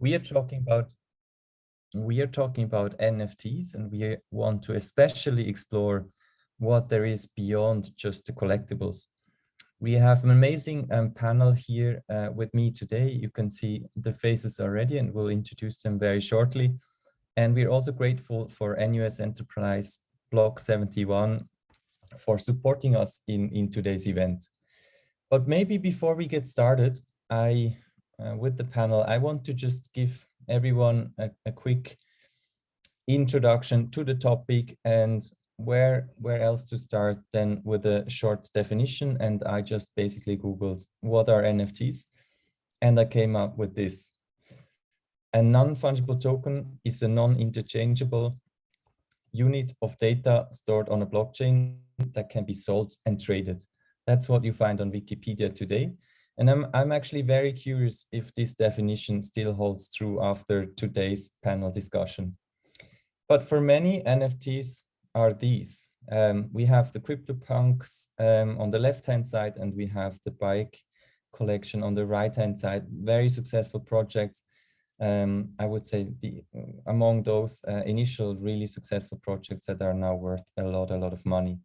We are talking about NFTs, and we want to especially explore what there is beyond just the collectibles. We have an amazing panel here with me today. You can see the faces already, and we'll introduce them very shortly. And we're also grateful for NUS Enterprise Block 71 for supporting us in today's event. But maybe before we get started, with the panel, I want to just give everyone a quick introduction to the topic and where else to start than with a short definition. And I just basically Googled what are NFTs, and I came up with this. A non-fungible token is a non-interchangeable unit of data stored on a blockchain that can be sold and traded. That's what you find on Wikipedia today. And I'm actually very curious if this definition still holds true after today's panel discussion. But for many, NFTs are these. We have the CryptoPunks on the left-hand side, and we have the bike collection on the right-hand side. Very successful projects. I would say among those initial really successful projects that are now worth a lot of money.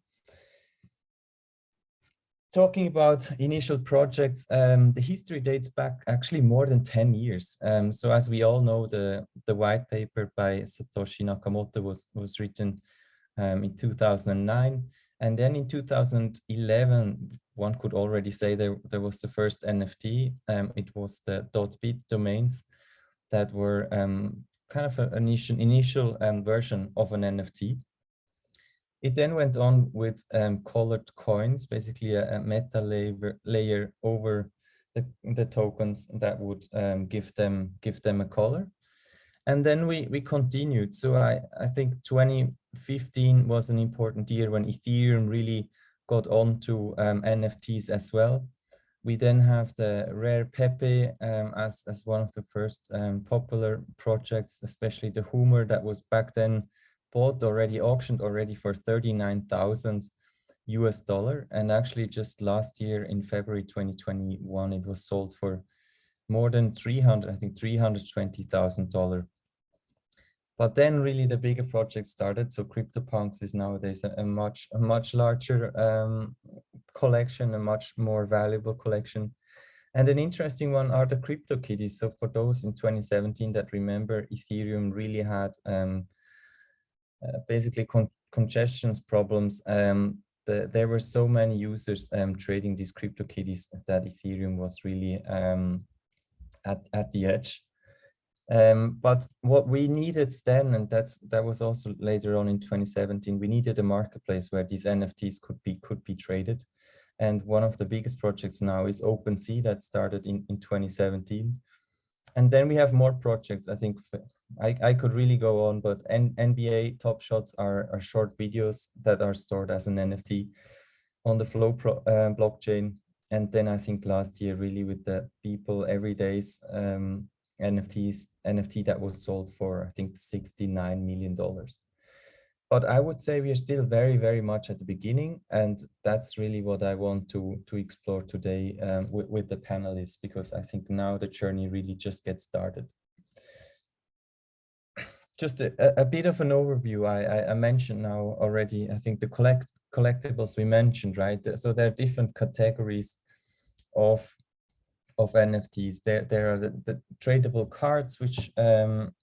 Talking about initial projects, the history dates back actually more than 10 years. So as we all know, the white paper by Satoshi Nakamoto was written in 2009. And then in 2011, one could already say there was the first NFT. It was the .bit domains that were kind of an initial version of an NFT. It then went on with colored coins, basically a meta layer over the tokens that would give them a color. And then we continued. So I think 2015 was an important year when Ethereum really got onto NFTs as well. We then have the rare Pepe as one of the first popular projects, especially the Humor that was back then auctioned already for $39,000 US, and actually just last year in February 2021 it was sold for more than $320,000. But then really the bigger project started. So CryptoPunks is nowadays a much larger collection, a much more valuable collection. And an interesting one are the CryptoKitties. So for those in 2017 that remember, Ethereum really had basically congestions problems. There were so many users trading these CryptoKitties that Ethereum was really at the edge. But what we needed then, and that was also later on in 2017, we needed a marketplace where these NFTs could be traded. And one of the biggest projects now is OpenSea that started in 2017. And then we have more projects. I think I could really go on, but NBA Top Shots are short videos that are stored as an NFT on the Flow blockchain. And then I think last year really with the People Everyday's NFT that was sold for I think $69 million. But I would say we are still very much at the beginning, and that's really what I want to explore today with the panelists, because I think now the journey really just gets started. Just a bit of an overview. I mentioned now already, I think the collectibles we mentioned, right? So there are different categories of NFTs. There are the tradable cards, which are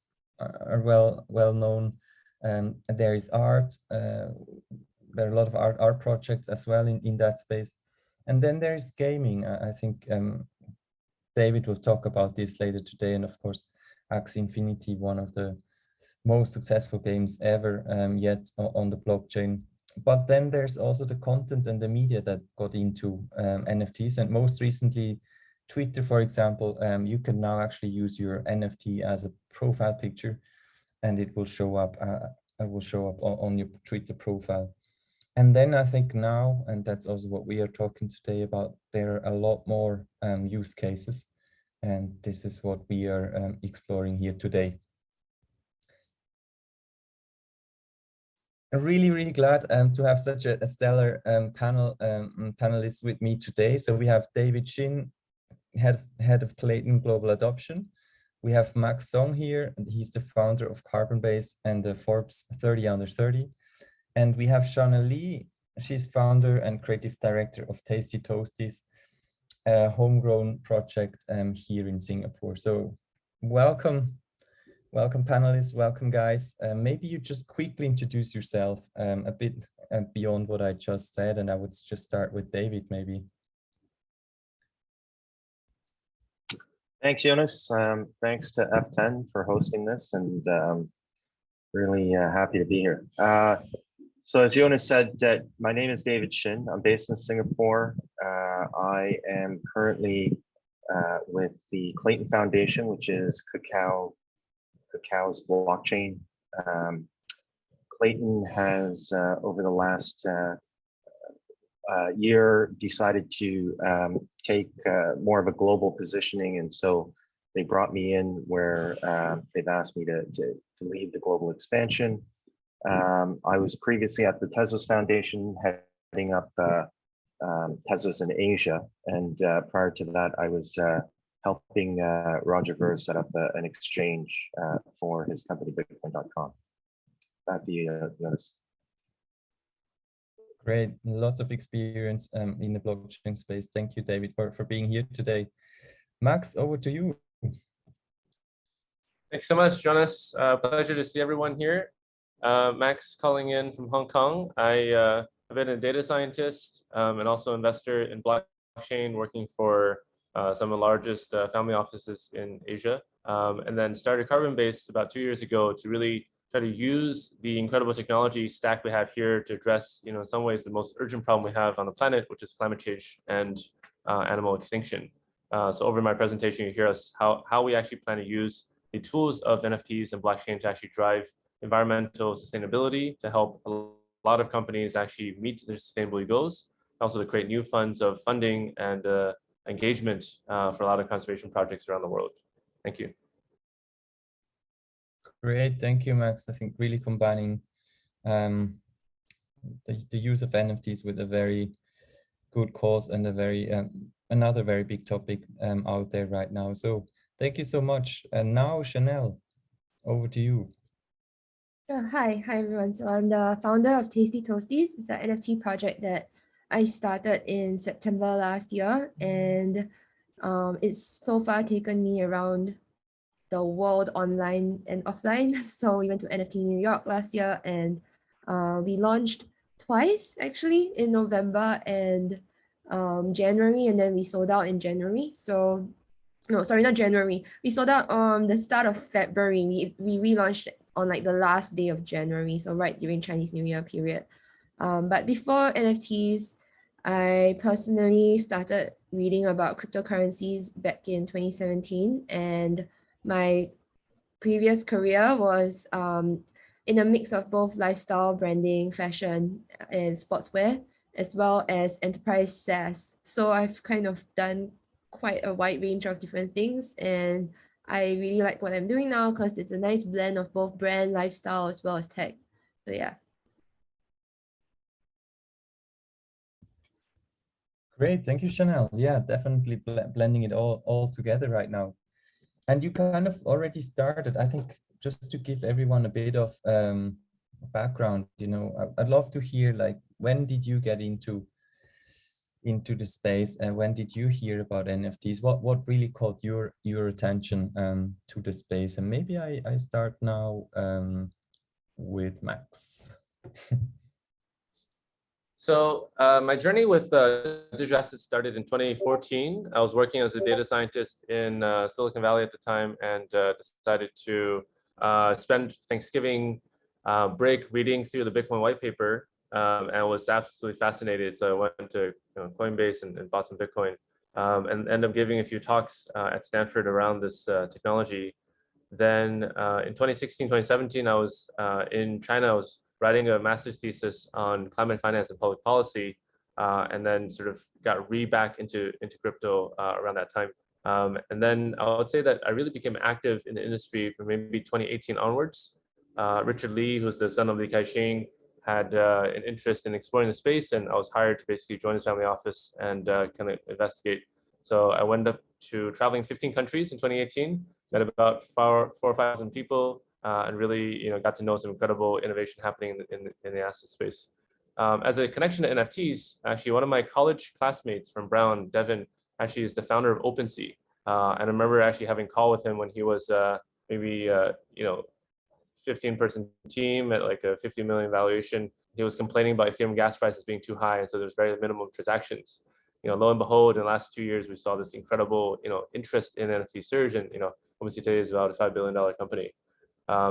well known. There is art. There are a lot of art projects as well in that space. And then there is gaming. I think David will talk about this later today. And of course, Axie Infinity, one of the most successful games ever yet on the blockchain. But then there's also the content and the media that got into NFTs. And most recently, Twitter, for example, you can now actually use your NFT as a profile picture, and it will show up. On your Twitter profile. And then I think now, and that's also what we are talking today about, there are a lot more use cases, and this is what we are exploring here today. I'm really glad to have such a stellar panelists with me today. So we have David Shin, head of Clayton Global Adoption. We have Max Song here, and he's the founder of Carbon Base and the Forbes 30 Under 30. And we have Shauna Lee. She's founder and creative director of Tasty Toasties, a homegrown project here in Singapore. So welcome panelists, welcome guys. Maybe you just quickly introduce yourself a bit beyond what I just said, and I would just start with David maybe. Thanks, Jonas. Thanks to F10 for hosting this, and really happy to be here. So as Jonas said, my name is David Shin. I'm based in Singapore. I am currently with the Clayton Foundation, which is Kakao's blockchain. Clayton has, over the last year, decided to take more of a global positioning, and so they brought me in where they've asked me to lead the global expansion. I was previously at the Tezos Foundation heading up Tezos in Asia, and prior to that I was helping Roger Ver set up an exchange for his company Bitcoin.com. Back to you, Jonas. Great, lots of experience in the blockchain space. Thank you, David, for being here today. Max, over to you. Thanks so much, Jonas. Pleasure to see everyone here. Max calling in from Hong Kong. I've been a data scientist and also investor in blockchain, working for some of the largest family offices in Asia, and then started Carbon Base about 2 years ago to really try to use the incredible technology stack we have here to address, in some ways, the most urgent problem we have on the planet, which is climate change and animal extinction. So over my presentation, you hear us how we actually plan to use the tools of NFTs and blockchain to actually drive environmental sustainability, to help a lot of companies actually meet their sustainability goals, also to create new funds of funding and engagement for a lot of conservation projects around the world. Thank you. Great, thank you, Max. I think really combining the use of NFTs with a very good cause and a very another very big topic out there right now. So thank you so much. And now, Chanel, over to you. Hi everyone. So I'm the founder of Tasty Toasties. It's an NFT project that I started in September last year, and it's so far taken me around the world online and offline. So we went to NFT New York last year, and we launched twice actually, in November and January, and then we sold out in January. So no, sorry, not January. We sold out the start of February. We relaunched on like the last day of January, so right during Chinese New Year period. But before NFTs, I personally started reading about cryptocurrencies back in 2017, and my previous career was in a mix of both lifestyle, branding, fashion, and sportswear, as well as enterprise SaaS. So I've kind of done quite a wide range of different things, and I really like what I'm doing now because it's a nice blend of both brand, lifestyle, as well as tech. So yeah. Great, thank you, Chanel. Yeah, definitely blending it all together right now. And you kind of already started, I think, just to give everyone a bit of background, I'd love to hear, like, when did you get into the space, and when did you hear about NFTs? What really caught your attention to the space? And maybe I start now with Max. So my journey with digital assets started in 2014. I was working as a data scientist in Silicon Valley at the time, and decided to spend Thanksgiving break reading through the Bitcoin white paper, and was absolutely fascinated. So I went to Coinbase and bought some Bitcoin, and ended up giving a few talks at Stanford around this technology. Then in 2016, 2017, I was in China. I was writing a master's thesis on climate finance and public policy, and then sort of got back into crypto around that time. And then I would say that I really became active in the industry from maybe 2018 onwards. Richard Lee, who's the son of Li Ka-shing, had an interest in exploring the space, and I was hired to basically join his family office and kind of investigate. So I went up to traveling 15 countries in 2018, met about 4,000 or 5,000 people, and really got to know some incredible innovation happening in the asset space. As a connection to NFTs, actually one of my college classmates from Brown, Devin, actually is the founder of OpenSea. And I remember actually having a call with him when he was maybe 15-person team at like a 50 million valuation. He was complaining about Ethereum gas prices being too high, and so there's very minimum transactions. Lo and behold, in the last 2 years, we saw this incredible interest in NFT surge, and OpenSea today is about a $5 billion company.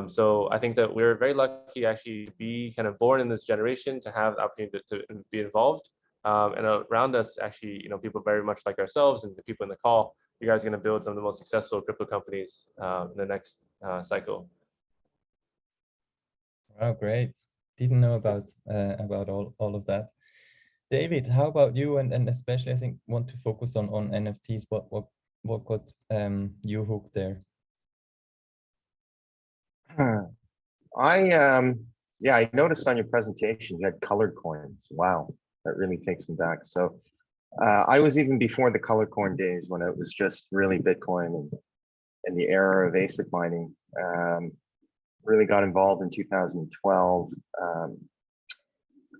So I think that we're very lucky actually to be kind of born in this generation, to have the opportunity to be involved. And around us, actually, people very much like ourselves and the people in the call, you guys are going to build some of the most successful crypto companies in the next cycle. Wow, great. Didn't know about all of that. David, how about you? And especially, I think, want to focus on NFTs. What got you hooked there? I noticed on your presentation you had colored coins. Wow, that really takes me back. So I was even before the colored coin days, when it was just really Bitcoin and the era of ASIC mining. Really got involved in 2012.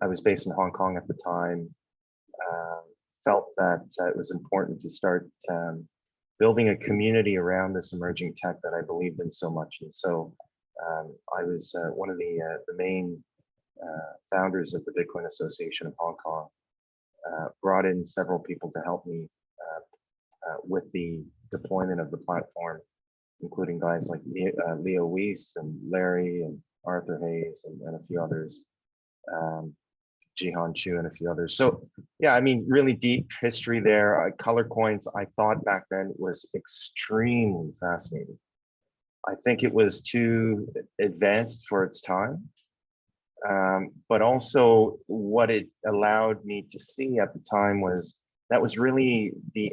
I was based in Hong Kong at the time. Felt that it was important to start building a community around this emerging tech that I believed in so much. And so I was one of the main founders of the Bitcoin Association of Hong Kong. Brought in several people to help me with the deployment of the platform, including guys like Leo Weiss and Larry and Arthur Hayes and a few others, Jihan Chu and a few others. So yeah, I mean, really deep history there. Color coins, I thought back then was extremely fascinating. I think it was too advanced for its time. But also what it allowed me to see at the time was that was really the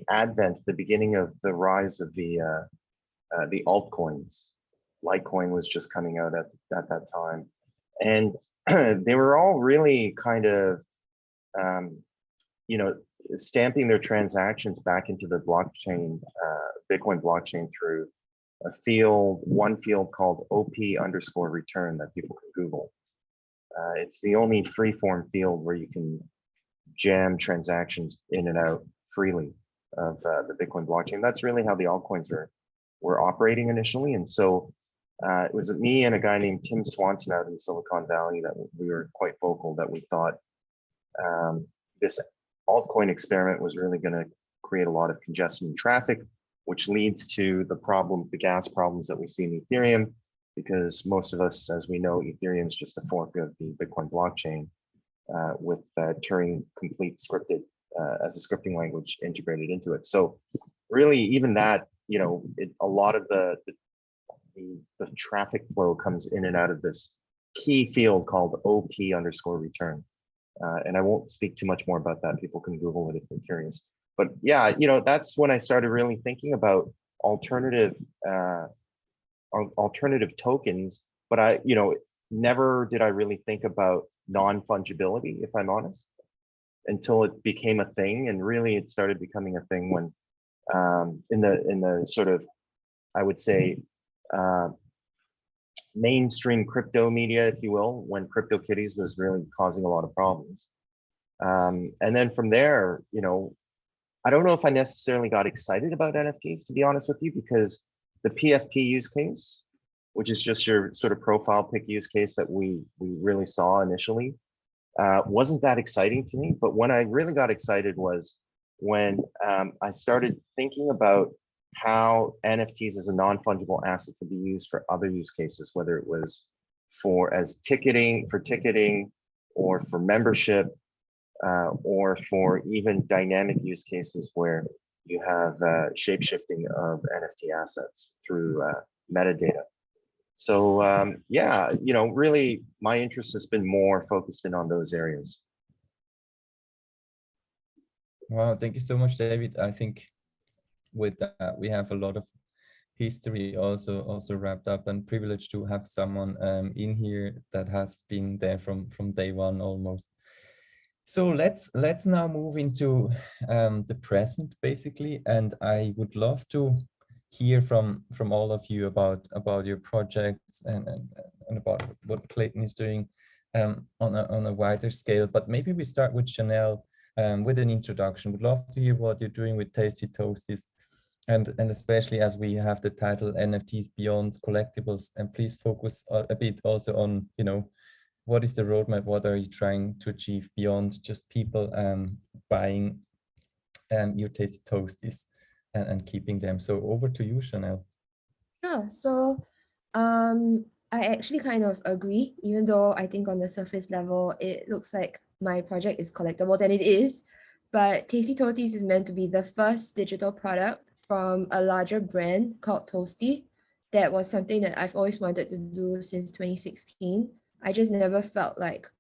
beginning of the rise of the altcoins. Litecoin was just coming out at that time. And they were all really kind of, stamping their transactions back into the blockchain, Bitcoin blockchain through one field called OP_return that people can Google. It's the only free-form field where you can jam transactions in and out freely of the Bitcoin blockchain. That's really how the altcoins were operating initially. And so it was me and a guy named Tim Swanson out in Silicon Valley that we were quite vocal that we thought this altcoin experiment was really going to create a lot of congestion in traffic, which leads to the gas problems that we see in Ethereum, because most of us, as we know, Ethereum is just a fork of the Bitcoin blockchain with Turing complete scripted as a scripting language integrated into it. So really, even that, a lot of the traffic flow comes in and out of this key field called OP_return. And I won't speak too much more about that. People can Google it if they're curious. But yeah, that's when I started really thinking about alternative tokens. But never did I really think about non-fungibility, if I'm honest, until it became a thing. And really, it started becoming a thing when in the sort of, I would say, mainstream crypto media, if you will, when CryptoKitties was really causing a lot of problems. And then from there, I don't know if I necessarily got excited about NFTs, to be honest with you, because the PFP use case, which is just your sort of profile pic use case that we really saw initially, wasn't that exciting to me. But when I really got excited was when I started thinking about how NFTs as a non-fungible asset could be used for other use cases, whether it was for ticketing, or for membership, or for even dynamic use cases where you have shape-shifting of NFT assets through metadata. So yeah, really my interest has been more focused in on those areas. Wow, thank you so much, David. I think with that, we have a lot of history also wrapped up, and privileged to have someone in here that has been there from day one almost. So let's now move into the present, basically, and I would love to hear from all of you about your projects and about what Clayton is doing on a wider scale. But maybe we start with Chanel with an introduction. Would love to hear what you're doing with Tasty Toasties, and especially as we have the title NFTs Beyond Collectibles. And please focus a bit also on, you know, what is the roadmap? What are you trying to achieve beyond just people buying your Tasty Toasties and keeping them? So over to you, Chanel. Sure. So I actually kind of agree, even though I think on the surface level, it looks like my project is collectibles, and it is. But Tasty Toasties is meant to be the first digital product from a larger brand called Toasty. That was something that I've always wanted to do since 2016. I just never felt like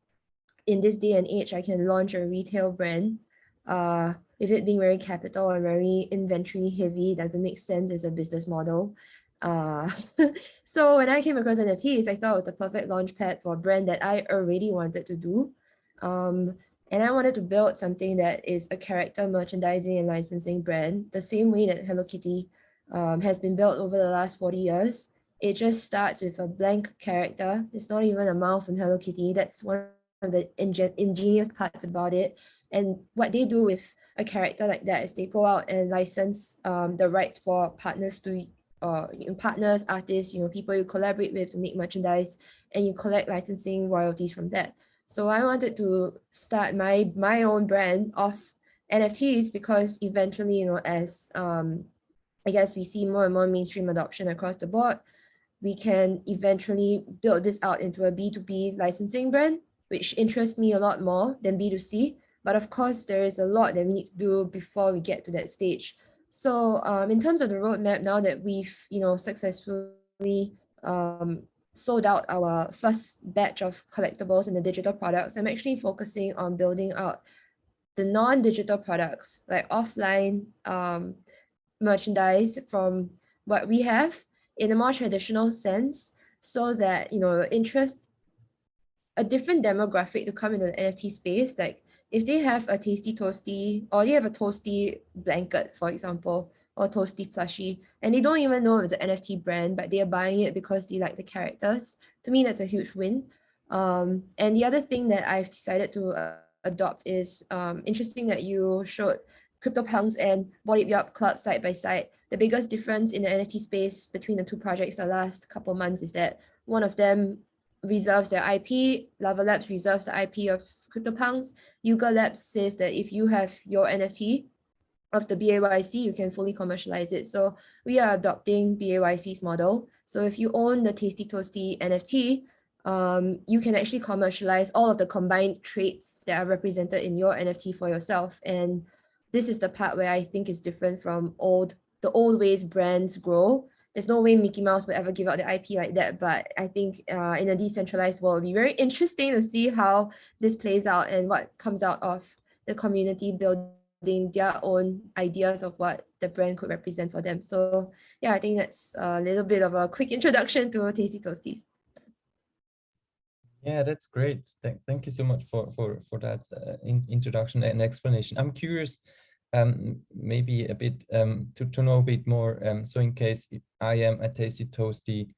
in this day and age, I can launch a retail brand. With it being very capital and very inventory heavy, doesn't make sense as a business model. So when I came across NFTs, I thought it was the perfect launch pad for a brand that I already wanted to do. And I wanted to build something that is a character merchandising and licensing brand, the same way that Hello Kitty has been built over the last 40 years. It just starts with a blank character. It's not even a mouth in Hello Kitty. That's one of the ingenious parts about it. And what they do with a character like that is they go out and license the rights for partners to partners, artists, people you collaborate with to make merchandise, and you collect licensing royalties from that. So I wanted to start my own brand of NFTs because eventually, as I guess we see more and more mainstream adoption across the board, we can eventually build this out into a B2B licensing brand, which interests me a lot more than B2C. But of course, there is a lot that we need to do before we get to that stage. So in terms of the roadmap, now that we've successfully sold out our first batch of collectibles and the digital products, I'm actually focusing on building out the non-digital products, like offline merchandise from what we have in a more traditional sense, so that interest a different demographic to come into the NFT space. Like if they have a Tasty Toasty, or they have a Toasty blanket, for example, or Toasty plushie, and they don't even know it's an NFT brand, but they are buying it because they like the characters. To me, that's a huge win. And the other thing that I've decided to adopt is interesting that you showed CryptoPunks and Body Up Club side by side. The biggest difference in the NFT space between the two projects the last couple of months is that one of them reserves their IP. Lava Labs reserves the IP of CryptoPunks. Yuga Labs says that if you have your NFT of the BAYC, you can fully commercialize it. So we are adopting BAYC's model. So if you own the Tasty Toasty NFT, you can actually commercialize all of the combined traits that are represented in your NFT for yourself. And this is the part where I think is different from the old ways brands grow. There's no way Mickey Mouse would ever give out the IP like that, but I think in a decentralized world, it'll be very interesting to see how this plays out and what comes out of the community building their own ideas of what the brand could represent for them. So yeah, I think that's a little bit of a quick introduction to Tasty Toasties. Yeah, that's great. Thank you so much for that introduction and explanation. I'm curious, maybe a bit to know a bit more. So in case I am a Tasty Toasty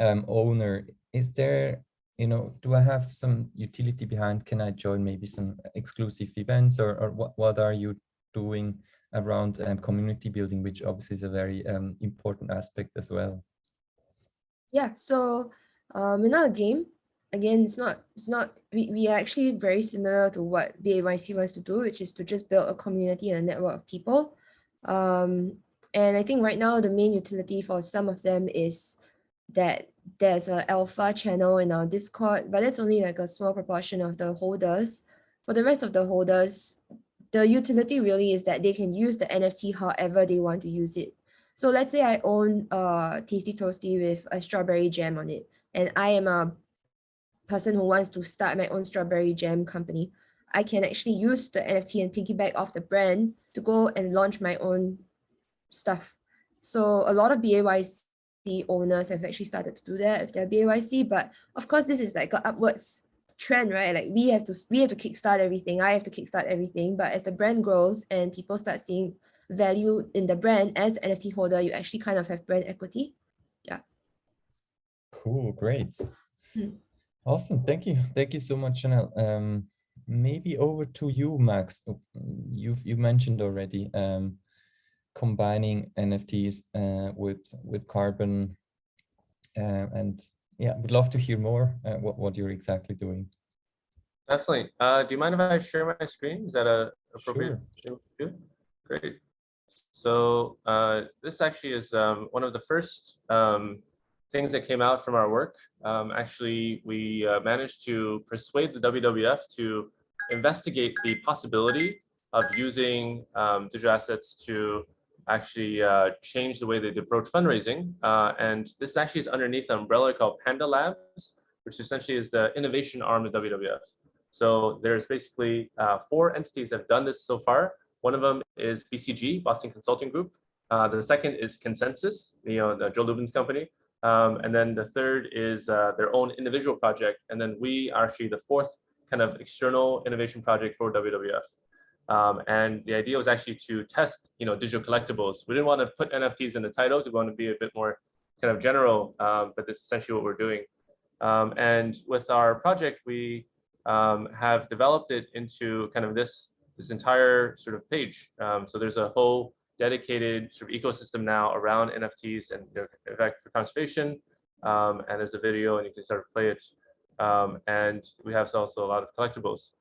owner, is there, do I have some utility behind? Can I join maybe some exclusive events, or what are you doing around community building, which obviously is a very important aspect as well? Yeah, so we're not a game. Again, it's not we are actually very similar to what BAYC wants to do, which is to just build a community and a network of people. And I think right now the main utility for some of them is that there's an alpha channel in our Discord, but that's only like a small proportion of the holders. For the rest of the holders, the utility really is that they can use the NFT however they want to use it. So let's say I own a Tasty Toasty with a strawberry jam on it, and I am a person who wants to start my own strawberry jam company. I can actually use the NFT and piggyback off the brand to go and launch my own stuff. So a lot of BAYC owners have actually started to do that if they're BAYC, but of course this is like an upwards trend, right? Like we have to kickstart everything. I have to kickstart everything. But as the brand grows and people start seeing value in the brand as the NFT holder, you actually kind of have brand equity. Yeah. Cool, great. Hmm. Awesome, thank you. Thank you so much, Chanel. Maybe over to you, Max. You mentioned already combining NFTs with carbon, and yeah, would love to hear more what you're exactly doing. Definitely. Do you mind if I share my screen? Is that a appropriate Sure. thing to do? Great. So this actually is one of the first things that came out from our work. Actually, we managed to persuade the WWF to investigate the possibility of using digital assets to actually change the way they approach fundraising. And this actually is underneath the umbrella called Panda Labs, which essentially is the innovation arm of WWF. So there's basically 4 entities that have done this so far. One of them is BCG, Boston Consulting Group. The second is Consensus, the Joe Lubin's company. And then the third is their own individual project. And then we are actually the 4th kind of external innovation project for WWF. And the idea was actually to test, digital collectibles. We didn't want to put NFTs in the title because we want to be a bit more kind of general, but that's essentially what we're doing. And with our project, we have developed it into kind of this entire sort of page. So there's a whole dedicated sort of ecosystem now around NFTs and their effect for conservation. And there's a video and you can sort of play it. And we have also a lot of collectibles.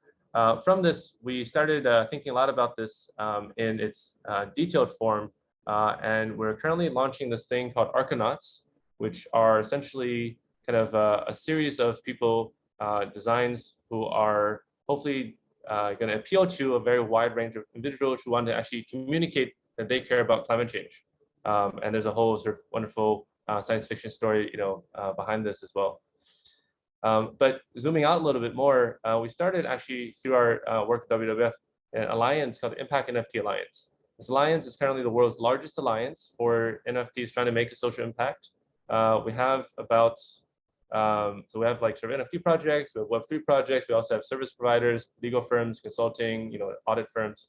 From this, we started thinking a lot about this in its detailed form. And we're currently launching this thing called Arconauts, which are essentially kind of a series of people, designs who are hopefully going to appeal to a very wide range of individuals who want to actually communicate that they care about climate change. And there's a whole sort of wonderful science fiction story, behind this as well. But zooming out a little bit more, we started actually through our work with WWF, an alliance called the Impact Nft Alliance. This alliance is currently the world's largest alliance for NFTs trying to make a social impact. We have about so we have like sort of NFT projects, we have Web3 projects, we also have service providers, legal firms, consulting, audit firms.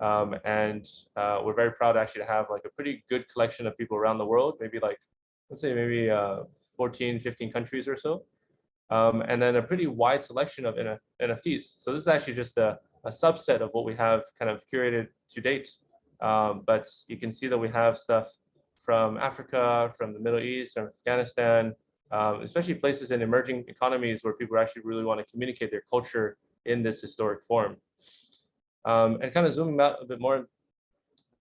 And we're very proud actually to have like a pretty good collection of people around the world, maybe like, let's say maybe 14, 15 countries or so. And then a pretty wide selection of NFTs. So this is actually just a subset of what we have kind of curated to date. But you can see that we have stuff from Africa, from the Middle East, from Afghanistan, especially places in emerging economies where people actually really want to communicate their culture in this historic form. And kind of zooming out a bit more,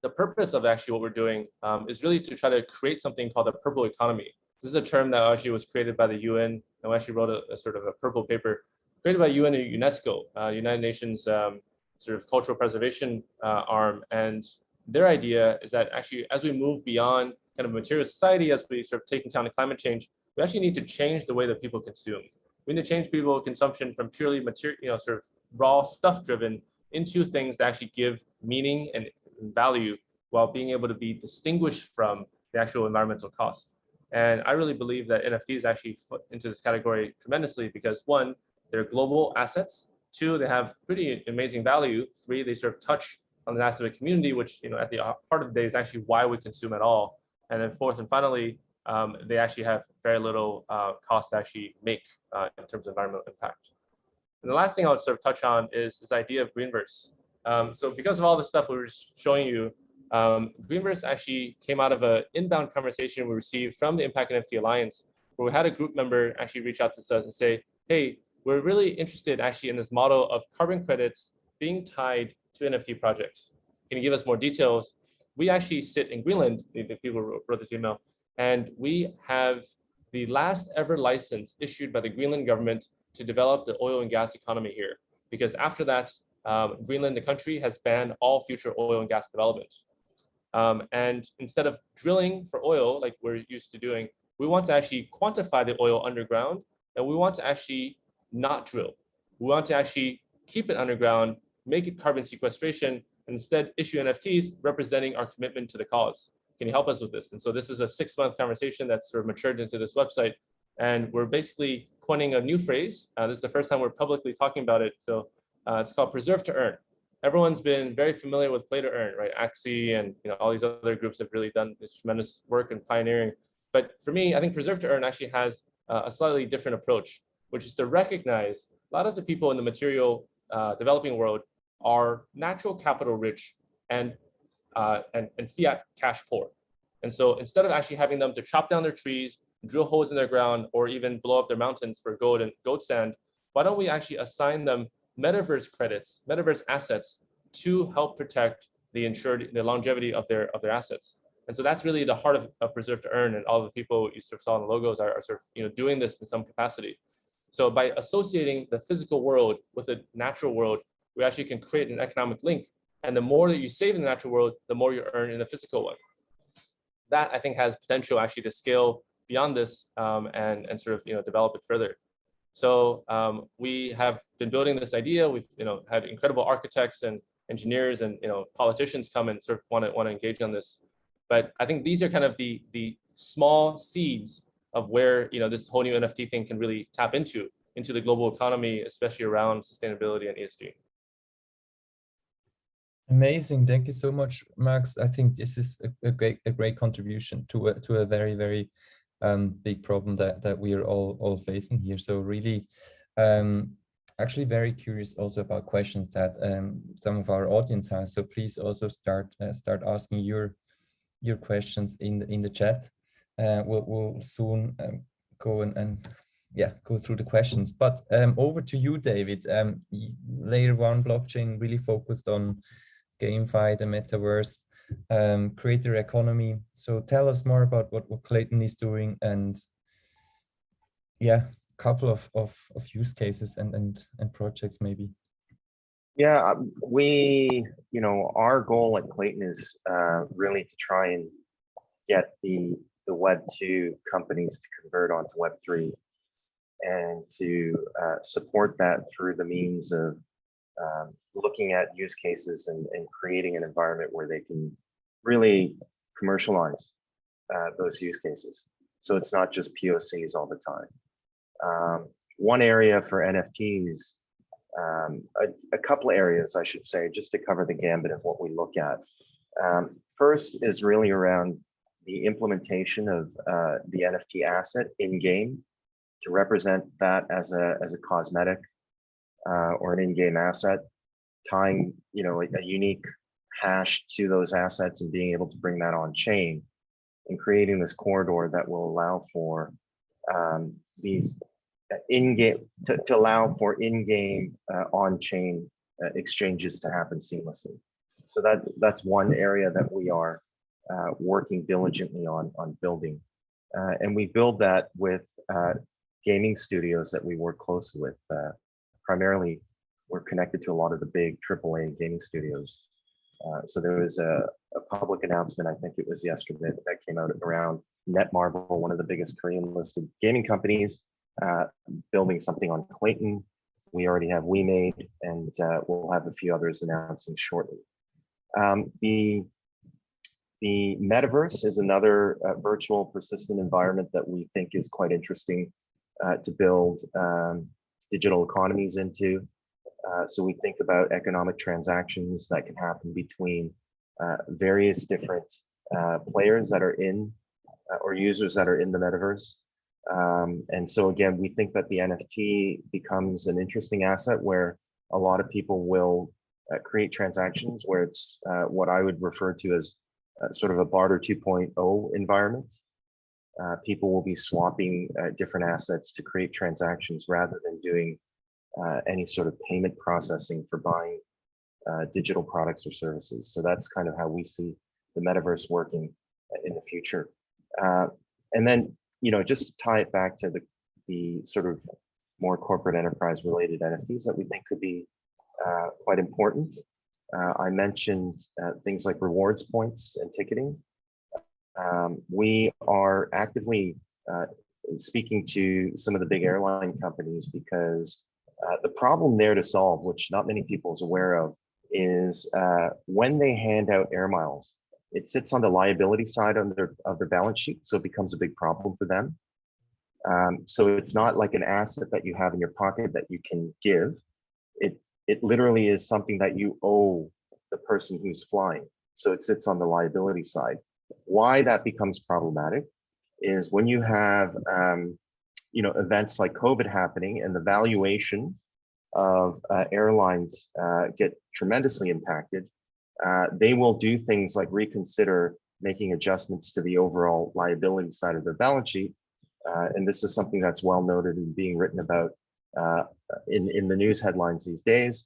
the purpose of actually what we're doing is really to try to create something called a purple economy. This is a term that actually was created by the UN, and we actually wrote a sort of a purple paper created by UN and UNESCO, United Nations sort of cultural preservation arm. And their idea is that actually, as we move beyond kind of material society, as we sort of take into account climate change, we actually need to change the way that people consume. We need to change people's consumption from purely material, sort of raw stuff driven into things that actually give meaning and value while being able to be distinguished from the actual environmental cost. And I really believe that NFTs actually fit into this category tremendously because 1, they're global assets. 2, they have pretty amazing value. 3, they sort of touch on the massive community, which at the part of the day is actually why we consume at all. And then 4th and finally, they actually have very little cost to actually make in terms of environmental impact. And the last thing I would sort of touch on is this idea of greenverse. So because of all the stuff we were showing you, greenverse actually came out of an inbound conversation we received from the Impact Nft Alliance, where we had a group member actually reach out to us and say, hey, we're really interested actually in this model of carbon credits being tied to NFT projects. Can you give us more details? We actually sit in Greenland, the people who wrote this email, and we have the last ever license issued by the Greenland government to develop the oil and gas economy here. Because after that, Greenland, the country, has banned all future oil and gas development. And instead of drilling for oil like we're used to doing, we want to actually quantify the oil underground, and we want to actually not drill. We want to actually keep it underground, make it carbon sequestration, and instead issue NFTs representing our commitment to the cause. Can you help us with this? And so this is a 6-month conversation that's sort of matured into this website. And we're basically coining a new phrase. This is the first time we're publicly talking about it. So it's called preserve to earn. everyone's been very familiar with play to earn, right? Axie and all these other groups have really done this tremendous work in pioneering. But for me, I think preserve to earn actually has a slightly different approach, which is to recognize a lot of the people in the material developing world are natural capital rich and fiat cash poor. And so instead of actually having them to chop down their trees, drill holes in their ground, or even blow up their mountains for gold and gold sand, why don't we actually assign them metaverse credits, metaverse assets to help protect the longevity of their assets? And so that's really the heart of preserve to earn, and all the people you sort of saw in the logos are sort of doing this in some capacity. So by associating the physical world with the natural world, we actually can create an economic link. And the more that you save in the natural world, the more you earn in the physical one. That I think has potential actually to scale beyond this and sort of develop it further. So we have been building this idea. We've had incredible architects and engineers and politicians come and sort of want to engage on this. But I think these are kind of the small seeds of where this whole new NFT thing can really tap into the global economy, especially around sustainability and ESG. Amazing, thank you so much, Max. I think this is a great contribution to a very, very big problem that we are all facing here. So really, actually very curious also about questions that some of our audience has. So please also start asking your questions in the chat. We'll soon go and go through the questions. But over to you, David. Layer 1 blockchain really focused on GameFi, the metaverse, creator economy. So tell us more about what Clayton is doing, and a couple of use cases and projects maybe. Yeah, our goal at Clayton is really to try and get the Web2 companies to convert onto Web3, and to support that through the means of looking at use cases and creating an environment where they can really commercialize those use cases. So it's not just POCs all the time. One area for NFTs, a couple areas, I should say, just to cover the gambit of what we look at. First is really around the implementation of the NFT asset in-game to represent that as a cosmetic or an in-game asset, tying a unique hash to those assets and being able to bring that on chain, and creating this corridor that will allow for these in-game to allow for in-game on-chain exchanges to happen seamlessly. So that's one area that we are working diligently on building, and we build that with gaming studios that we work closely with. Primarily, we're connected to a lot of the big AAA gaming studios. So there was a public announcement, I think it was yesterday, that came out around Netmarble, one of the biggest Korean listed gaming companies, building something on Clayton. We already have WeMade, and we'll have a few others announcing shortly. The metaverse is another virtual persistent environment that we think is quite interesting to build digital economies into. So we think about economic transactions that can happen between various different players that are in or users that are in the metaverse. And so again, we think that the NFT becomes an interesting asset where a lot of people will create transactions where it's what I would refer to as sort of a barter 2.0 environment. People will be swapping different assets to create transactions rather than doing any sort of payment processing for buying digital products or services. So that's kind of how we see the metaverse working in the future. And then, just to tie it back to the sort of more corporate enterprise related NFTs that we think could be quite important. I mentioned things like rewards points and ticketing. We are actively speaking to some of the big airline companies because the problem there to solve, which not many people is aware of, is when they hand out air miles, it sits on the liability side of their balance sheet, so it becomes a big problem for them. So it's not like an asset that you have in your pocket that you can give. it literally is something that you owe the person who's flying. So it sits on the liability side. Why that becomes problematic is when you have events like COVID happening and the valuation of airlines get tremendously impacted, they will do things like reconsider making adjustments to the overall liability side of their balance sheet. And this is something that's well noted and being written about in the news headlines these days,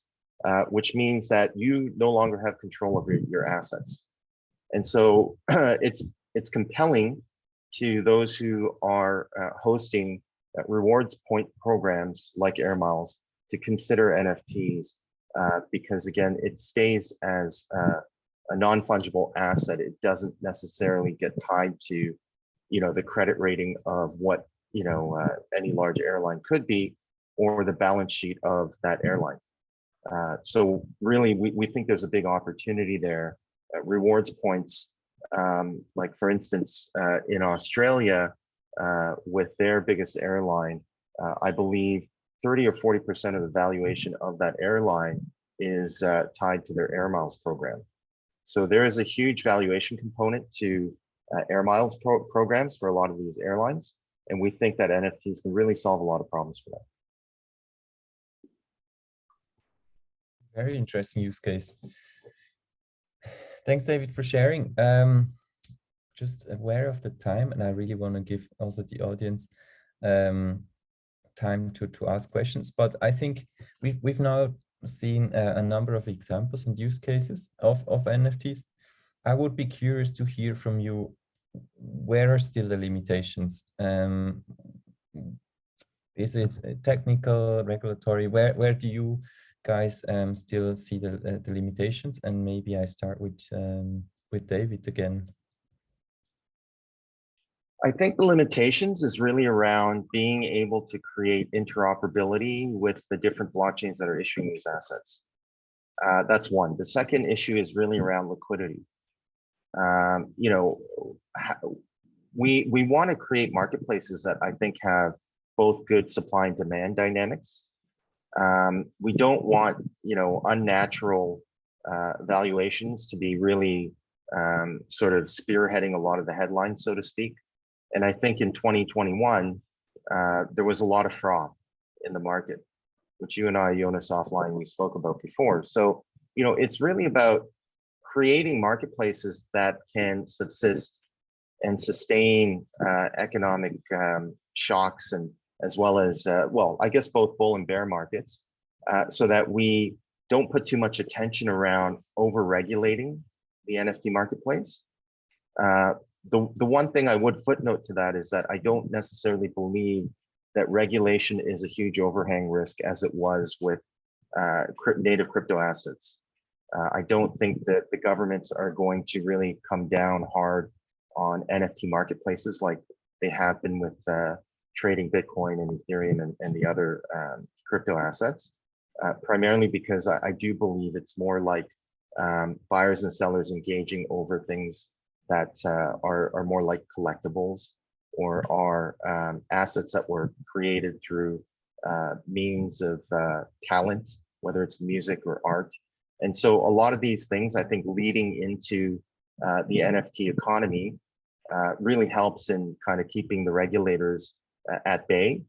which means that you no longer have control over your assets. And so it's compelling to those who are hosting rewards point programs like Air Miles to consider NFTs because again, it stays as a non-fungible asset. It doesn't necessarily get tied to, the credit rating of what, any large airline could be or the balance sheet of that airline. So really, we think there's a big opportunity there. Rewards points, like for instance, in Australia, with their biggest airline, I believe 30 or 40% of the valuation of that airline is tied to their Air Miles program. So there is a huge valuation component to Air Miles programs for a lot of these airlines. And we think that NFTs can really solve a lot of problems for that. Very interesting use case. Thanks, David, for sharing. Just aware of the time, and I really want to give also the audience time to ask questions. But I think we've now seen a number of examples and use cases of NFTs. I would be curious to hear from you, where are still the limitations? Is it technical, regulatory? Where do you guys still see the limitations? And maybe I start with David again. I think the limitations is really around being able to create interoperability with the different blockchains that are issuing these assets. That's one. The second issue is really around liquidity. We want to create marketplaces that I think have both good supply and demand dynamics. We don't want, unnatural valuations to be really sort of spearheading a lot of the headlines, so to speak. And I think in 2021, there was a lot of fraud in the market, which you and I, Jonas, offline, we spoke about before. So, it's really about creating marketplaces that can subsist and sustain economic shocks, and as well as, I guess both bull and bear markets, so that we don't put too much attention around over-regulating the NFT marketplace. The one thing I would footnote to that is that I don't necessarily believe that regulation is a huge overhang risk as it was with native crypto assets. I don't think that the governments are going to really come down hard on NFT marketplaces like they have been with trading Bitcoin and Ethereum and the other crypto assets, primarily because I do believe it's more like buyers and sellers engaging over things that are more like collectibles or are assets that were created through means of talent, whether it's music or art. And so a lot of these things, I think, leading into the NFT economy really helps in kind of keeping the regulators at bay.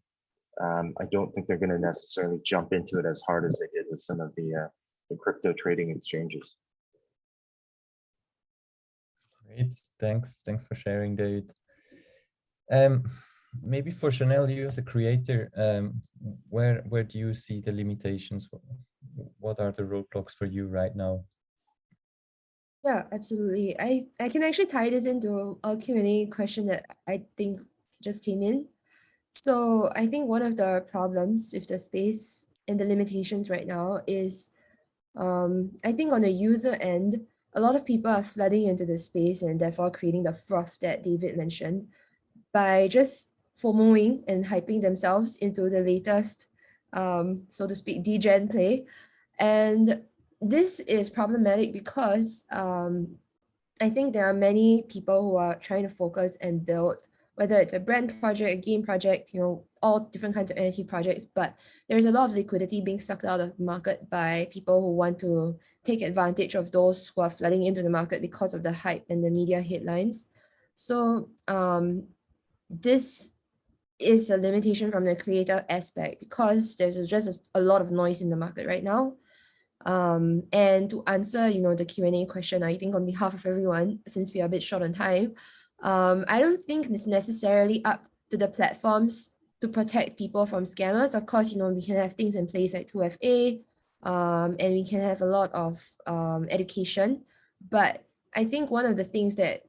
I don't think they're going to necessarily jump into it as hard as they did with some of the crypto trading exchanges. Great, thanks for sharing, David. Maybe for Chanel, you as a creator, where do you see the limitations? What are the roadblocks for you right now? Yeah, absolutely. I can actually tie this into a Q&A question that I think just came in. So I think one of the problems with the space and the limitations right now is, I think on the user end, a lot of people are flooding into the space and therefore creating the froth that David mentioned by just FOMOing and hyping themselves into the latest, so to speak, degen play. And this is problematic because I think there are many people who are trying to focus and build whether it's a brand project, a game project, you know, all different kinds of NFT projects. But there's a lot of liquidity being sucked out of the market by people who want to take advantage of those who are flooding into the market because of the hype and the media headlines. So this is a limitation from the creator aspect because there's just a lot of noise in the market right now. And to answer, you know, the Q&A question, I think on behalf of everyone, since we are a bit short on time, I don't think it's necessarily up to the platforms to protect people from scammers. Of course, you know, we can have things in place like 2FA, and we can have a lot of education. But I think one of the things that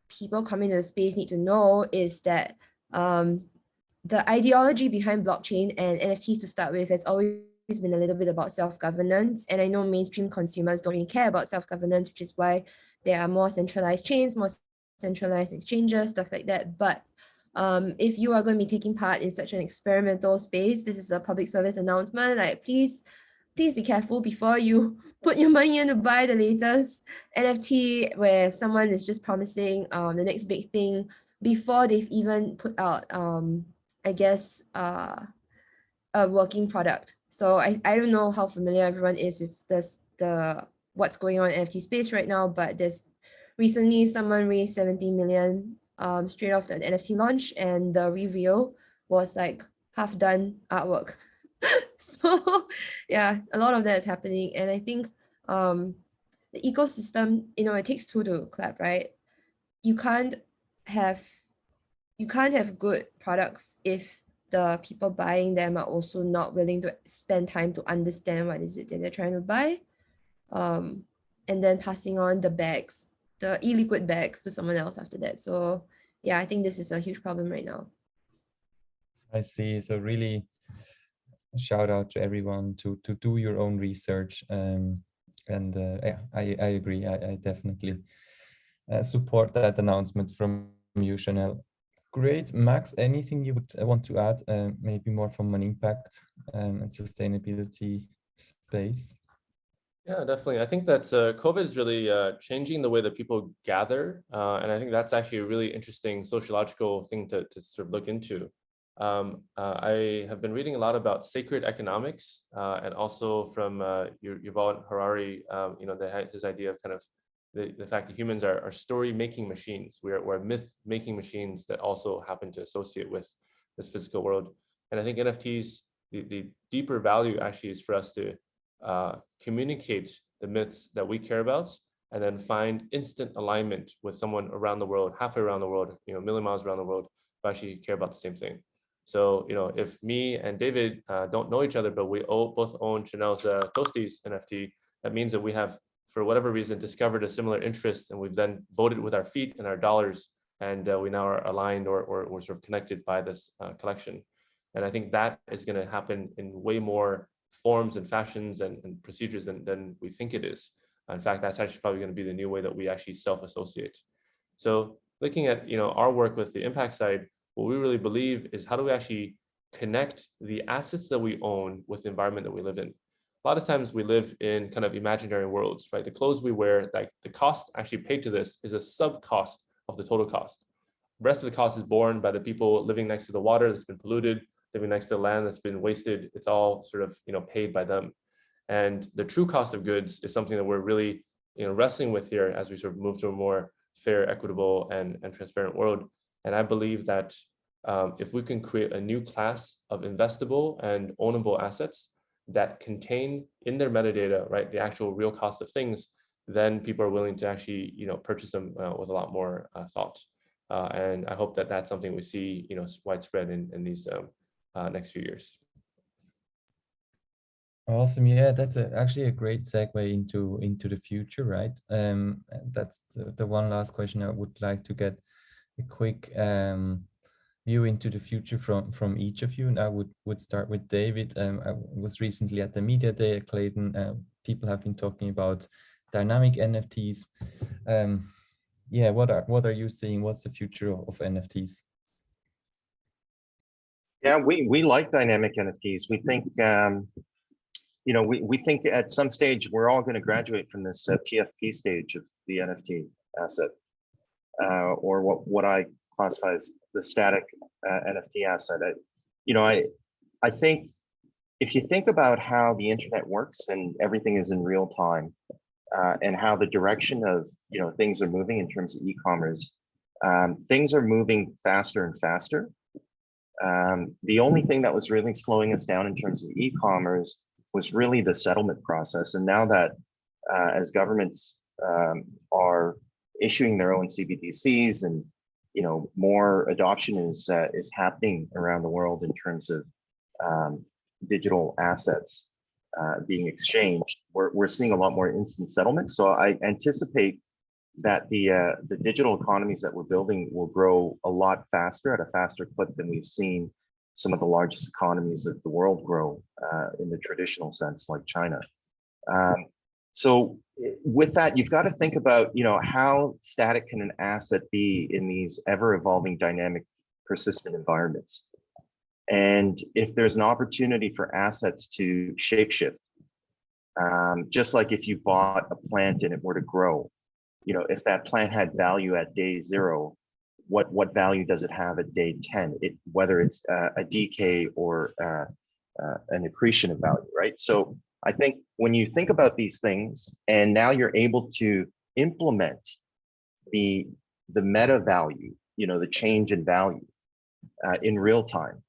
people coming to the space need to know is that the ideology behind blockchain and NFTs to start with has always been a little bit about self-governance. And I know mainstream consumers don't really care about self-governance, which is why there are more centralized chains, more centralized exchanges, stuff like that. But if you are going to be taking part in such an experimental space, this is a public service announcement, like please be careful before you put your money in to buy the latest NFT where someone is just promising the next big thing before they've even put out I guess a working product. So I don't know how familiar everyone is with the what's going on in NFT space right now, but there's recently someone raised 70 million straight off the NFT launch, and the reveal was like half done artwork. So yeah, a lot of that is happening. And I think the ecosystem, you know, it takes two to clap, right? You can't have good products if the people buying them are also not willing to spend time to understand what is it that they're trying to buy, and then passing on the bags, the illiquid bags, to someone else after that. So yeah, I think this is a huge problem right now. I see. So really shout out to everyone to do your own research. Yeah, I agree. I definitely support that announcement from you, Chanel. Great. Max, anything you would want to add, maybe more from an impact and sustainability space? Yeah, definitely. I think that COVID is really changing the way that people gather. And I think that's actually a really interesting sociological thing to sort of look into. I have been reading a lot about sacred economics and also from Yuval Harari, you know, his idea of kind of the fact that humans are story-making machines. We're myth-making machines that also happen to associate with this physical world. And I think NFTs, the deeper value actually is for us to communicate the myths that we care about, and then find instant alignment with someone around the world, halfway around the world, you know, a million miles around the world, who actually care about the same thing. So, you know, if me and David don't know each other, but we both own Chanel's Toasties NFT, that means that we have, for whatever reason, discovered a similar interest, and we've then voted with our feet and our dollars, and we now are aligned or sort of connected by this collection. And I think that is going to happen in way more forms and fashions and procedures than we think it is. In fact, that's actually probably going to be the new way that we actually self-associate. So looking at, you know, our work with the impact side, what we really believe is how do we actually connect the assets that we own with the environment that we live in. A lot of times we live in kind of imaginary worlds, right? The clothes we wear, like the cost actually paid to this is a sub cost of the total cost. The rest of the cost is borne by the people living next to the water that's been polluted, living next to the land that's been wasted. It's all sort of, you know, paid by them. And the true cost of goods is something that we're really, you know, wrestling with here as we sort of move to a more fair, equitable, and transparent world. And I believe that if we can create a new class of investable and ownable assets that contain in their metadata, right, the actual real cost of things, then people are willing to actually, you know, purchase them with a lot more thought. And I hope that that's something we see, you know, widespread in these next few years. Awesome. Yeah, that's actually a great segue into the future, right? That's the one last question I would like to get a quick view into the future from each of you. And I would start with David. I was recently at the Media Day at Clayton. People have been talking about dynamic NFTs. Yeah, what are you seeing? What's the future of NFTs? Yeah, we like dynamic NFTs. We think, you know, we think at some stage we're all going to graduate from this PFP stage of the NFT asset, or what I classify as the static NFT asset. I think if you think about how the internet works and everything is in real time, and how the direction of things are moving in terms of e-commerce, things are moving faster and faster. The only thing that was really slowing us down in terms of e-commerce was really the settlement process. And now that as governments are issuing their own CBDCs, and more adoption is happening around the world in terms of digital assets being exchanged, we're seeing a lot more instant settlement. So I anticipate that the digital economies that we're building will grow a lot faster, at a faster clip than we've seen some of the largest economies of the world grow in the traditional sense, like China. So with that, you've got to think about, how static can an asset be in these ever-evolving, dynamic, persistent environments? And if there's an opportunity for assets to shapeshift, just like if you bought a plant and it were to grow, if that plant had value at day 0, what value does it have at day 10? Whether it's a decay or an accretion of value, right? So I think when you think about these things, and now you're able to implement the meta value, the change in value in real time.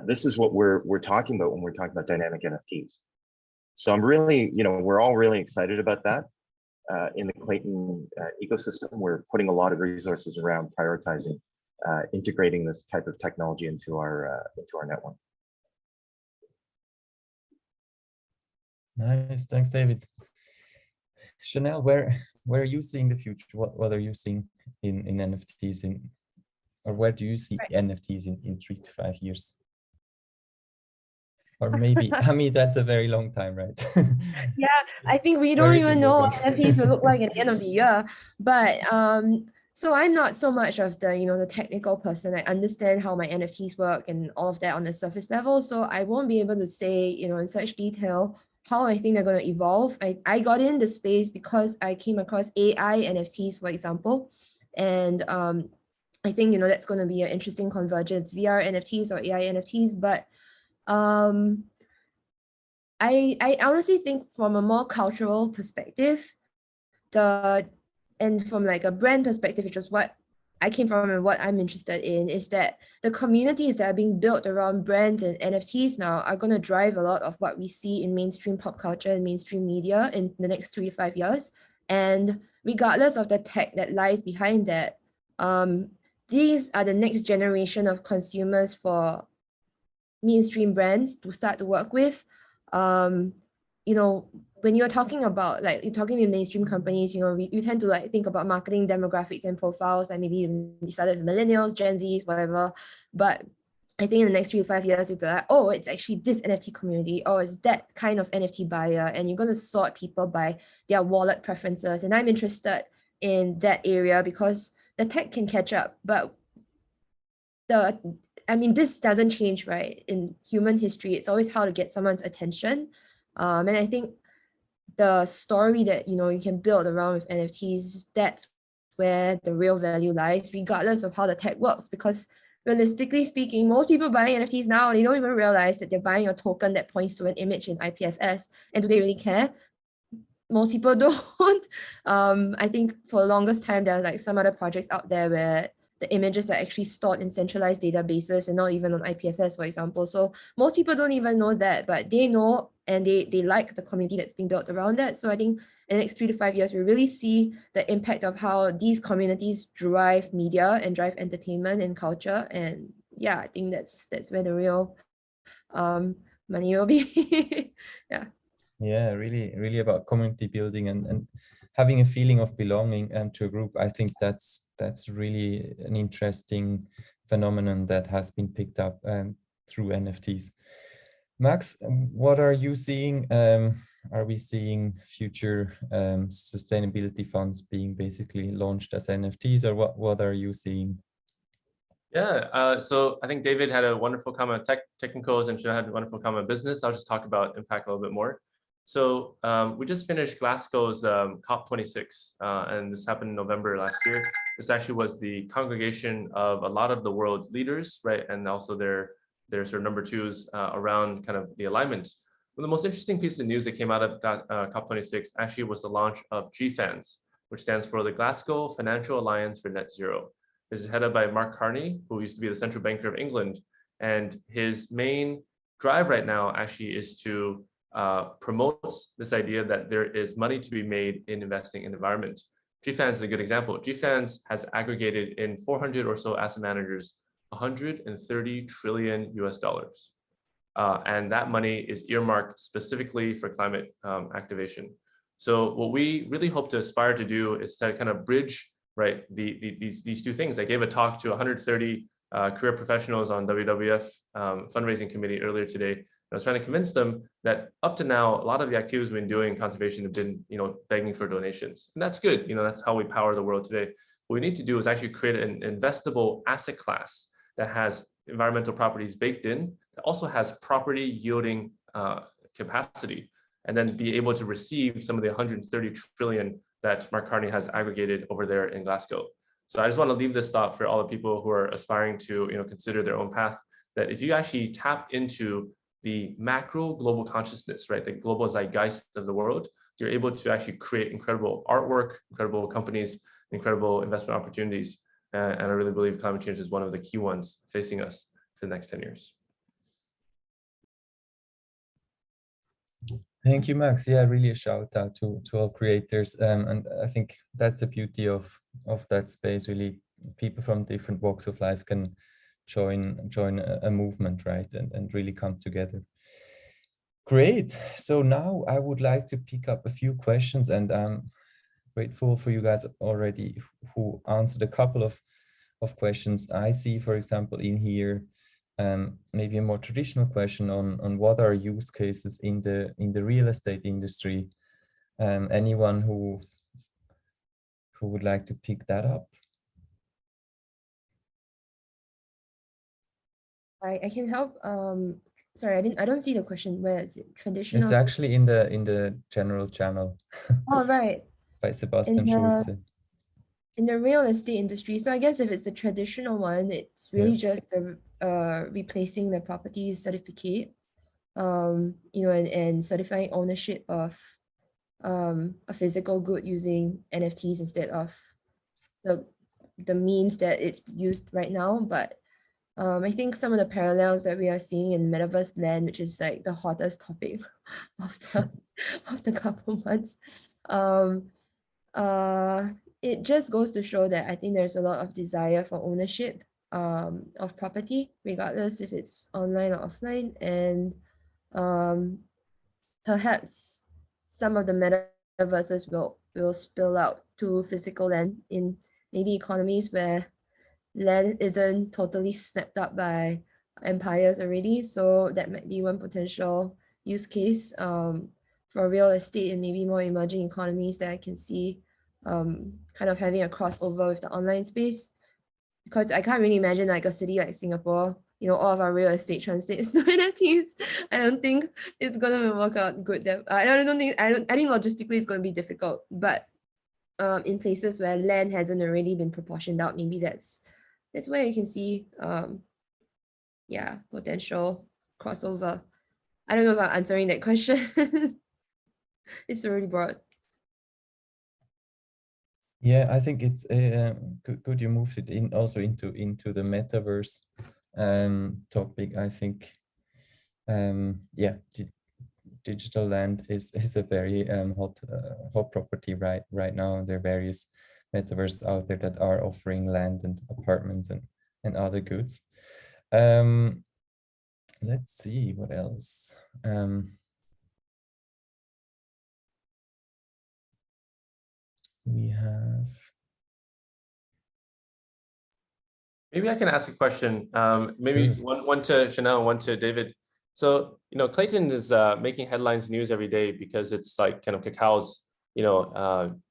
This is what we're talking about when we're talking about dynamic NFTs. So I'm really, we're all really excited about that. In the Clayton ecosystem, we're putting a lot of resources around prioritizing, integrating this type of technology into our network. Nice, thanks, David. Chanel, where are you seeing the future? What are you seeing in NFTs, or where do you see NFTs in 3 to 5 years? Or maybe, I mean, that's a very long time, right? Yeah, I think we don't even know what NFTs will look like at the end of the year. But so I'm not so much of the, the technical person. I understand how my NFTs work and all of that on the surface level. So I won't be able to say, in such detail how I think they're going to evolve. I got in the space because I came across AI NFTs, for example. And I think, that's going to be an interesting convergence, VR NFTs or AI NFTs. But I honestly think from a more cultural perspective, and from like a brand perspective, which is what I came from and what I'm interested in, is that the communities that are being built around brands and NFTs now are going to drive a lot of what we see in mainstream pop culture and mainstream media in the next 3 to 5 years. And regardless of the tech that lies behind that, these are the next generation of consumers for mainstream brands to start to work with. When you're talking about you're talking to mainstream companies, you tend to think about marketing demographics and profiles, and maybe even started with millennials, Gen Zs, whatever. But I think in the next 3 to 5 years, you'll be like, oh, it's actually this NFT community, or it's that kind of NFT buyer, and you're going to sort people by their wallet preferences. And I'm interested in that area because the tech can catch up, but this doesn't change, right? In human history, it's always how to get someone's attention. And I think the story that, you can build around with NFTs, that's where the real value lies, regardless of how the tech works. Because realistically speaking, most people buying NFTs now, they don't even realize that they're buying a token that points to an image in IPFS. And do they really care? Most people don't. I think for the longest time, there are some other projects out there where the images are actually stored in centralized databases and not even on IPFS, for example. So most people don't even know that, but they know, and they like the community that's being built around that. So I think in the next 3 to 5 years, we really see the impact of how these communities drive media and drive entertainment and culture. And yeah, I think that's where the real money will be. Yeah. Yeah, really about community building and having a feeling of belonging to a group. I think that's really an interesting phenomenon that has been picked up through NFTs. Max, what are you seeing? Are we seeing future sustainability funds being basically launched as NFTs, or what are you seeing? Yeah, so I think David had a wonderful comment on technicals, and Chanel had a wonderful comment on business. I'll just talk about impact a little bit more. So we just finished Glasgow's COP26, and this happened in November last year. This actually was the congregation of a lot of the world's leaders, right? And also their sort of number twos around kind of the alignment. One of the most interesting piece of news that came out of COP26 actually was the launch of GFANZ, which stands for the Glasgow Financial Alliance for Net Zero. This is headed by Mark Carney, who used to be the central banker of England. And his main drive right now actually is to promote this idea that there is money to be made in investing in the environment. GFANZ is a good example. GFANZ has aggregated in 400 or so asset managers, 130 trillion US dollars. And that money is earmarked specifically for climate activation. So what we really hope to aspire to do is to kind of bridge, right, these two things. I gave a talk to 130 career professionals on WWF fundraising committee earlier today. I was trying to convince them that up to now, a lot of the activities we've been doing in conservation have been, begging for donations. And that's good. That's how we power the world today. What we need to do is actually create an investable asset class that has environmental properties baked in, that also has property yielding capacity, and then be able to receive some of the 130 trillion that Mark Carney has aggregated over there in Glasgow. So I just want to leave this thought for all the people who are aspiring to consider their own path, that if you actually tap into the macro global consciousness, right, the global zeitgeist of the world, you're able to actually create incredible artwork, incredible companies, incredible investment opportunities. And I really believe climate change is one of the key ones facing us for the next 10 years. Thank you, Max. Yeah, really a shout out to all creators. And I think that's the beauty of that space. Really, people from different walks of life can join a movement, right? And really come together. Great. So now I would like to pick up a few questions, and I'm grateful for you guys already who answered a couple of questions. I see, for example, in here, maybe a more traditional question on what are use cases in the real estate industry. Anyone who would like to pick that up? I can help. Sorry, I don't see the question. Where is it? Traditional. It's actually in the general channel. Oh, right. By Sebastian Schulze. In the real estate industry, so I guess if it's the traditional one, it's really just replacing the property certificate, and certifying ownership of a physical good using NFTs instead of the means that it's used right now. But I think some of the parallels that we are seeing in metaverse land, which is like the hottest topic of the couple months, it just goes to show that I think there's a lot of desire for ownership of property, regardless if it's online or offline. And perhaps some of the metaverses will spill out to physical land in maybe economies where land isn't totally snapped up by empires already. So that might be one potential use case for real estate and maybe more emerging economies that I can see kind of having a crossover with the online space, because I can't really imagine like a city like Singapore, all of our real estate translates to NFTs. I don't think it's gonna work out good there. I think logistically it's gonna be difficult, but in places where land hasn't already been proportioned out, maybe that's where you can see potential crossover. I don't know about answering that question. It's really broad. Yeah, I think it's good you moved it in also into the metaverse topic. I think digital land is a very hot property right now. There are various metaverses out there that are offering land and apartments and other goods. Let's see what else. We have. Maybe I can ask a question. Maybe one to Chanel, one to David. So, Clayton is making headlines news every day because it's like kind of Kakao's,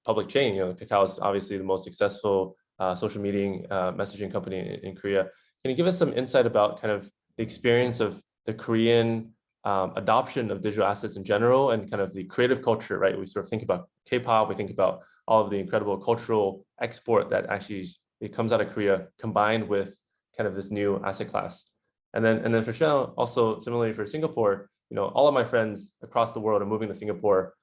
public chain. Kakao is obviously the most successful social media messaging company in Korea. Can you give us some insight about kind of the experience of the Korean adoption of digital assets in general and kind of the creative culture, right? We sort of think about K-pop, we think about all of the incredible cultural export that actually it comes out of Korea, combined with kind of this new asset class. And then for Shell, also similarly for Singapore, all of my friends across the world are moving to Singapore,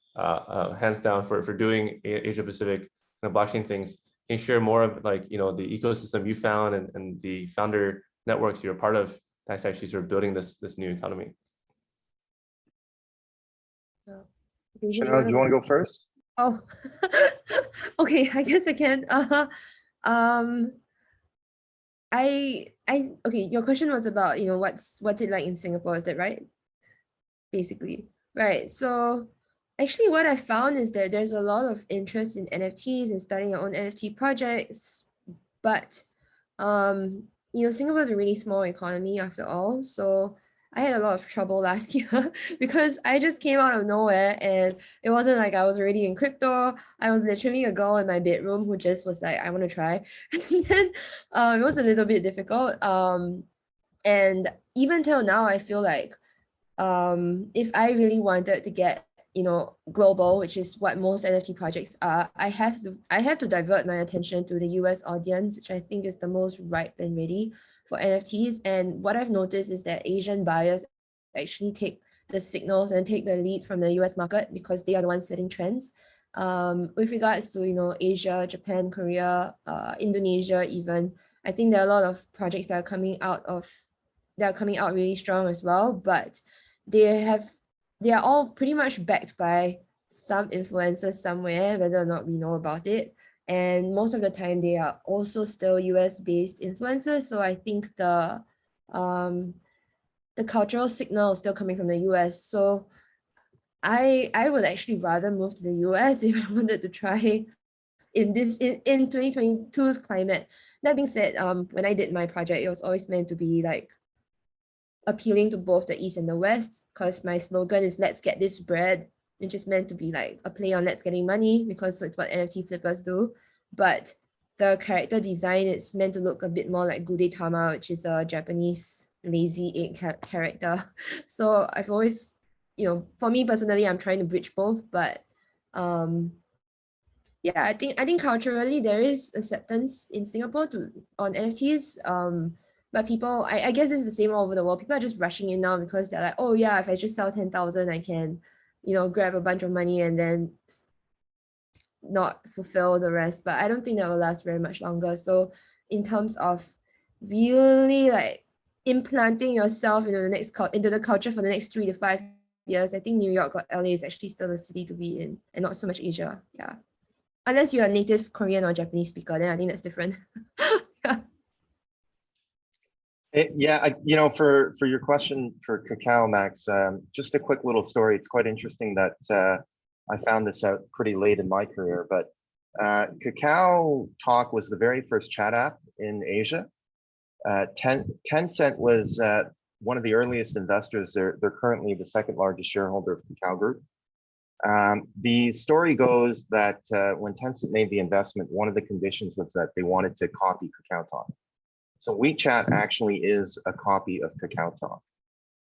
hands down for doing Asia Pacific blockchain things. Can you share more of the ecosystem you found and the founder networks you're a part of that's actually sort of building this new economy? Chanel, do you want to go first? Oh, okay, I guess I can. Okay, your question was about, what's it like in Singapore, is that right? Basically, right. So actually what I found is that there's a lot of interest in NFTs and starting your own NFT projects, but Singapore is a really small economy after all. So I had a lot of trouble last year because I just came out of nowhere, and it wasn't like I was already in crypto. I was literally a girl in my bedroom who just was like, I want to try. And then it was a little bit difficult. And even till now, I feel like if I really wanted to get global, which is what most NFT projects are, I have to divert my attention to the US audience, which I think is the most ripe and ready for NFTs. And what I've noticed is that Asian buyers actually take the signals and take the lead from the US market because they are the ones setting trends. With regards to Asia, Japan, Korea, Indonesia, even, I think there are a lot of projects that are coming out really strong as well, but they are all pretty much backed by some influencers somewhere, whether or not we know about it. And most of the time they are also still US-based influencers. So I think the cultural signal is still coming from the US. So I would actually rather move to the US if I wanted to try in 2022's climate. That being said, when I did my project, it was always meant to be like appealing to both the East and the West, because my slogan is "Let's get this bread." It's just meant to be like a play on "Let's getting money" because it's what NFT flippers do. But the character design is meant to look a bit more like Gudetama, which is a Japanese lazy egg character. So I've always, for me personally, I'm trying to bridge both. But yeah, I think culturally there is acceptance in Singapore on NFTs. But people, I guess it's the same all over the world. People are just rushing in now because they're like, oh yeah, if I just sell 10,000, I can, grab a bunch of money and then not fulfill the rest. But I don't think that will last very much longer. So in terms of really like implanting yourself into the culture for the next 3 to 5 years, I think New York or LA is actually still a city to be in, and not so much Asia. Yeah. Unless you're a native Korean or Japanese speaker, then I think that's different. Yeah. Yeah, for your question for Cacao, Max, just a quick little story. It's quite interesting that I found this out pretty late in my career, but Cacao Talk was the very first chat app in Asia. Tencent was one of the earliest investors. They're currently the second largest shareholder of Cacao Group. The story goes that when Tencent made the investment, one of the conditions was that they wanted to copy Cacao Talk. So WeChat actually is a copy of Cacao Talk.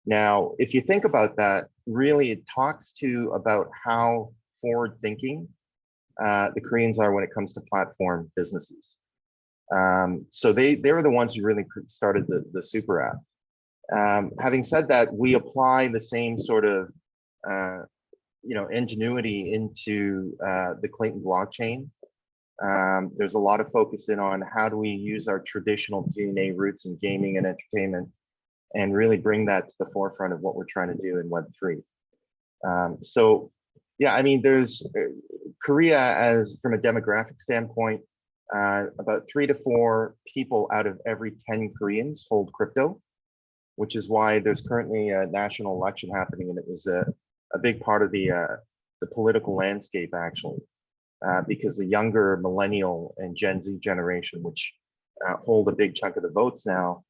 Now, if you think about that, really it talks about how forward-thinking the Koreans are when it comes to platform businesses. So they were the ones who really started the super app. Having said that, we apply the same sort of ingenuity into the Clayton blockchain. There's a lot of focus on how do we use our traditional DNA roots in gaming and entertainment and really bring that to the forefront of what we're trying to do in Web3. So yeah, I mean, there's Korea as from a demographic standpoint, about 3 to 4 people out of every 10 Koreans hold crypto, which is why there's currently a national election happening, and it was a big part of the political landscape actually. Because the younger millennial and Gen Z generation, which hold a big chunk of the votes now,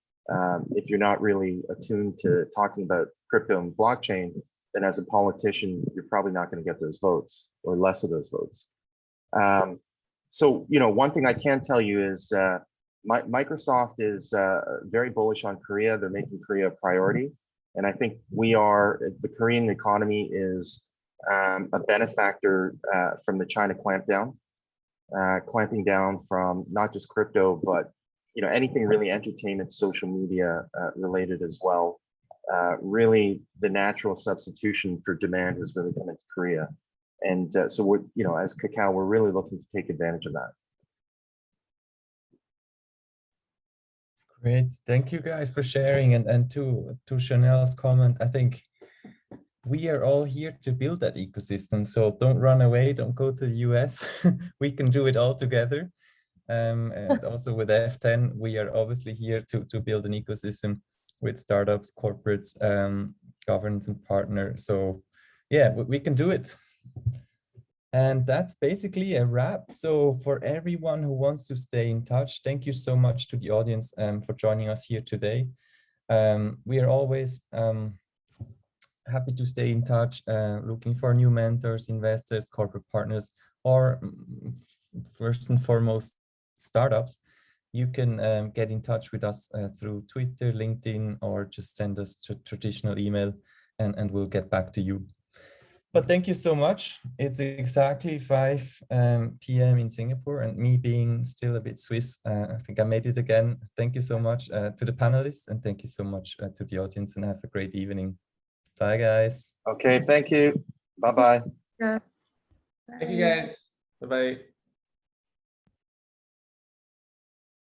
if you're not really attuned to talking about crypto and blockchain, then as a politician, you're probably not going to get those votes or less of those votes. So, one thing I can tell you is Microsoft is very bullish on Korea. They're making Korea a priority. And I think the Korean economy is a benefactor from the China clampdown. clamping down from not just crypto, but anything really entertainment, social media related as well. Really, the natural substitution for demand has really come into Korea, and so we're as Kakao, we're really looking to take advantage of that. Great, thank you guys for sharing. And to Chanel's comment, I think we are all here to build that ecosystem. So don't run away, don't go to the US. We can do it all together. And also with F10, we are obviously here to build an ecosystem with startups, corporates, governments and partners. So yeah, we can do it. And that's basically a wrap. So for everyone who wants to stay in touch, thank you so much to the audience for joining us here today. We are always happy to stay in touch, looking for new mentors, investors, corporate partners, or first and foremost, startups. You can get in touch with us through Twitter, LinkedIn, or just send us traditional email and we'll get back to you. But thank you so much. It's exactly 5 p.m. in Singapore, and me being still a bit Swiss, I think I made it again. Thank you so much to the panelists, and thank you so much to the audience, and have a great evening. Bye, guys. Okay, thank you. Bye-bye. Yes. Thank you, guys. Bye-bye.